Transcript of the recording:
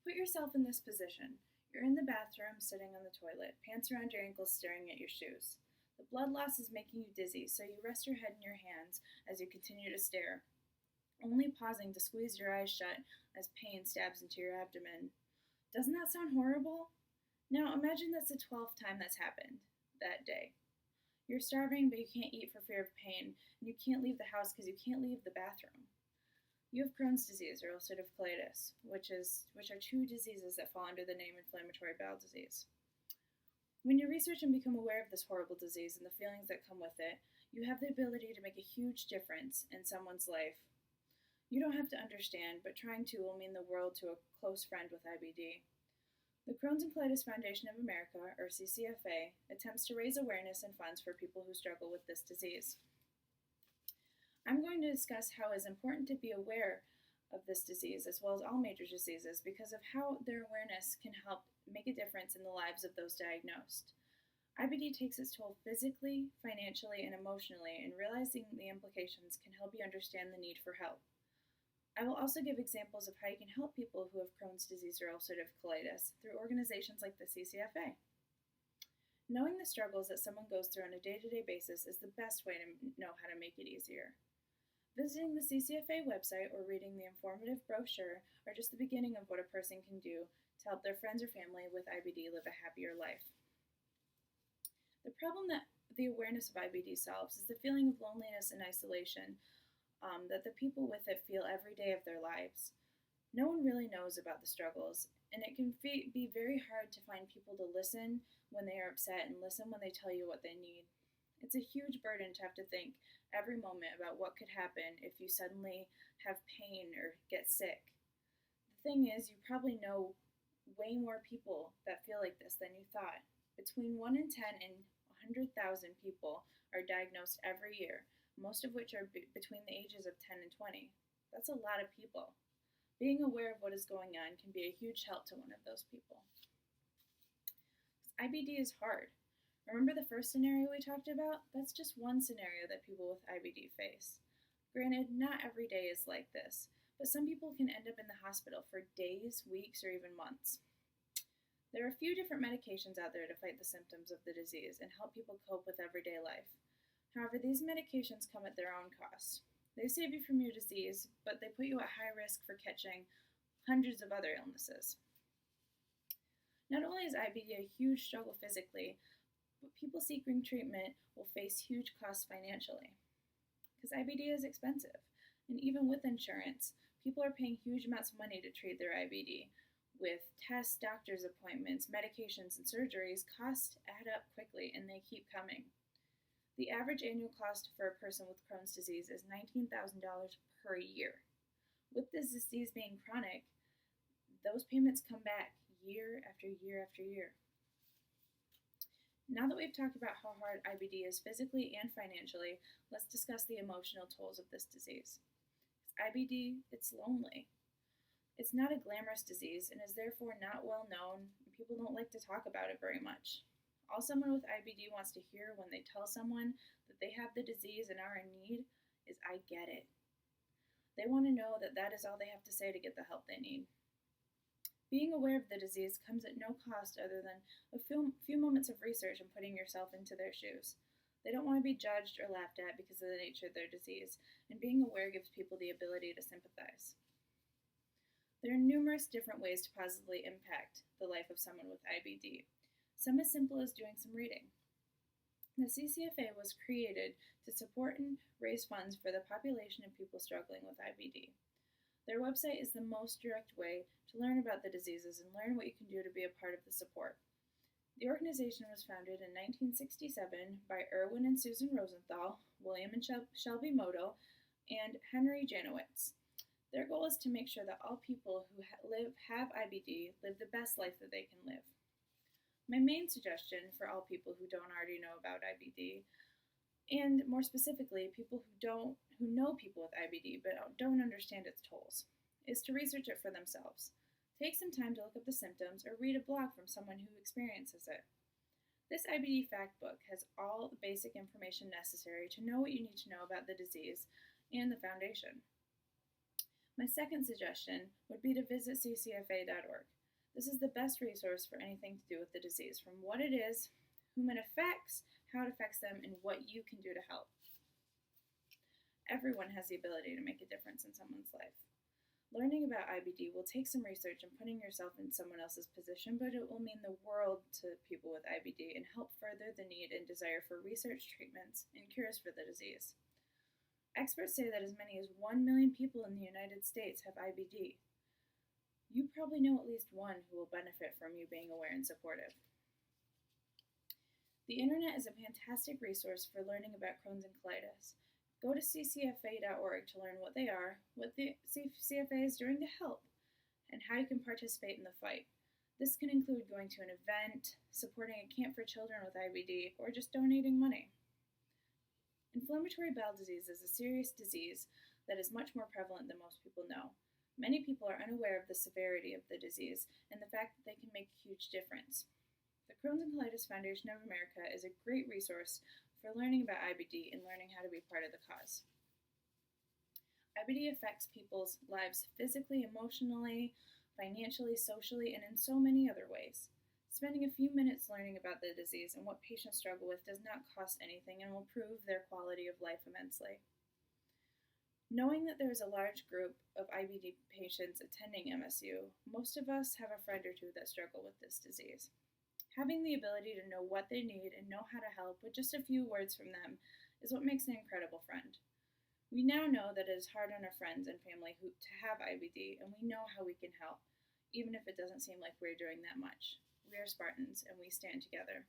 Put yourself in this position. You're in the bathroom, sitting on the toilet, pants around your ankles, staring at your shoes. The blood loss is making you dizzy, so you rest your head in your hands as you continue to stare, only pausing to squeeze your eyes shut as pain stabs into your abdomen. Doesn't that sound horrible? Now imagine that's the 12th time that's happened that day. You're starving, but you can't eat for fear of pain, and you can't leave the house because you can't leave the bathroom. You have Crohn's disease or ulcerative colitis, which are two diseases that fall under the name inflammatory bowel disease. When you research and become aware of this horrible disease and the feelings that come with it, you have the ability to make a huge difference in someone's life. You don't have to understand, but trying to will mean the world to a close friend with IBD. The Crohn's and Colitis Foundation of America, or CCFA, attempts to raise awareness and funds for people who struggle with this disease. I'm going to discuss how it is important to be aware of this disease as well as all major diseases because of how their awareness can help make a difference in the lives of those diagnosed. IBD takes its toll physically, financially, and emotionally, and realizing the implications can help you understand the need for help. I will also give examples of how you can help people who have Crohn's disease or ulcerative colitis through organizations like the CCFA. Knowing the struggles that someone goes through on a day-to-day basis is the best way to know how to make it easier. Visiting the CCFA website or reading the informative brochure are just the beginning of what a person can do to help their friends or family with IBD live a happier life. The problem that the awareness of IBD solves is the feeling of loneliness and isolation that the people with it feel every day of their lives. No one really knows about the struggles, and it can be very hard to find people to listen when they are upset and listen when they tell you what they need. It's a huge burden to have to think every moment about what could happen if you suddenly have pain or get sick. The thing is, you probably know way more people that feel like this than you thought. Between 1 in 10 and 100,000 people are diagnosed every year, most of which are between the ages of 10 and 20. That's a lot of people. Being aware of what is going on can be a huge help to one of those people. IBD is hard. Remember the first scenario we talked about? That's just one scenario that people with IBD face. Granted, not every day is like this, but some people can end up in the hospital for days, weeks, or even months. There are a few different medications out there to fight the symptoms of the disease and help people cope with everyday life. However, these medications come at their own cost. They save you from your disease, but they put you at high risk for catching hundreds of other illnesses. Not only is IBD a huge struggle physically, but people seeking treatment will face huge costs financially. Because IBD is expensive, and even with insurance, people are paying huge amounts of money to treat their IBD. With tests, doctor's appointments, medications, and surgeries, costs add up quickly and they keep coming. The average annual cost for a person with Crohn's disease is $19,000 per year. With this disease being chronic, those payments come back year after year after year. Now that we've talked about how hard IBD is physically and financially, let's discuss the emotional tolls of this disease. IBD, it's lonely. It's not a glamorous disease and is therefore not well known, and people don't like to talk about it very much. All someone with IBD wants to hear when they tell someone that they have the disease and are in need is, "I get it." They want to know that that is all they have to say to get the help they need. Being aware of the disease comes at no cost other than a few moments of research and putting yourself into their shoes. They don't want to be judged or laughed at because of the nature of their disease, and being aware gives people the ability to sympathize. There are numerous different ways to positively impact the life of someone with IBD. Some as simple as doing some reading. The CCFA was created to support and raise funds for the population of people struggling with IBD. Their website is the most direct way to learn about the diseases and learn what you can do to be a part of the support. The organization was founded in 1967 by Erwin and Susan Rosenthal, William and Shelby Moto, and Henry Janowitz. Their goal is to make sure that all people who have IBD live the best life that they can live. My main suggestion for all people who don't already know about IBD, and more specifically, people who know people with IBD but don't understand its tolls, is to research it for themselves. Take some time to look up the symptoms or read a blog from someone who experiences it. This IBD fact book has all the basic information necessary to know what you need to know about the disease and the foundation. My second suggestion would be to visit ccfa.org. This is the best resource for anything to do with the disease, from what it is, whom it affects, how it affects them, and what you can do to help. Everyone has the ability to make a difference in someone's life. Learning about IBD will take some research and putting yourself in someone else's position, but it will mean the world to people with IBD and help further the need and desire for research, treatments, and cures for the disease. Experts say that as many as 1 million people in the United States have IBD. You probably know at least one who will benefit from you being aware and supportive. The internet is a fantastic resource for learning about Crohn's and colitis. Go to ccfa.org to learn what they are, what the CFA is doing to help, and how you can participate in the fight. This can include going to an event, supporting a camp for children with IBD, or just donating money. Inflammatory bowel disease is a serious disease that is much more prevalent than most people know. Many people are unaware of the severity of the disease and the fact that they can make a huge difference. The Crohn's and Colitis Foundation of America is a great resource for learning about IBD and learning how to be part of the cause. IBD affects people's lives physically, emotionally, financially, socially, and in so many other ways. Spending a few minutes learning about the disease and what patients struggle with does not cost anything and will improve their quality of life immensely. Knowing that there is a large group of IBD patients attending MSU, most of us have a friend or two that struggle with this disease. Having the ability to know what they need and know how to help with just a few words from them is what makes an incredible friend. We now know that it is hard on our friends and family to have IBD, and we know how we can help, even if it doesn't seem like we're doing that much. We are Spartans, and we stand together.